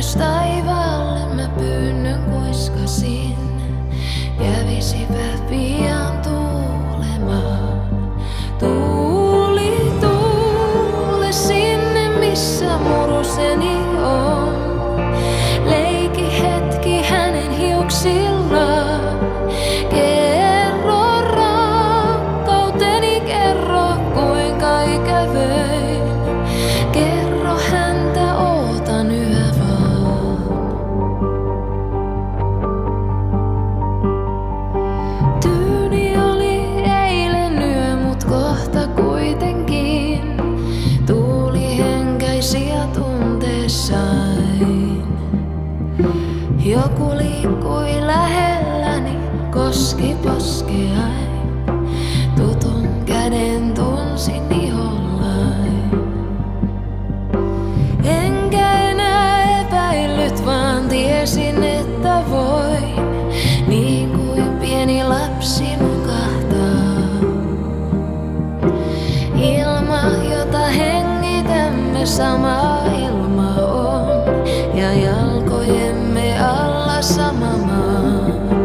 ylös taivaalle mä pyynnön kuiskasin. Kävisivät pian tuulemaan. Tuuli, tuule sinne missä muruseni on. Leiki hetki hänen hiuksillaan. Kerro rakkauteni, kerro kuinka ikävöin. Kerro häntä, ootan yhä vaan. Tyyni oli eilen yö, mut kohta kuitenkin tuuli henkäisi ja tunteessain. Joku liikkui lähelläni, koski poskeain. Tutun käden tunsin ihollain. Enkä enää epäillyt, vaan tiesin, että voin niin kuin pieni lapsi nukahtaa. Ilma, jota hengitämme, sama ilma on, ja jalkojemme alla sama maa.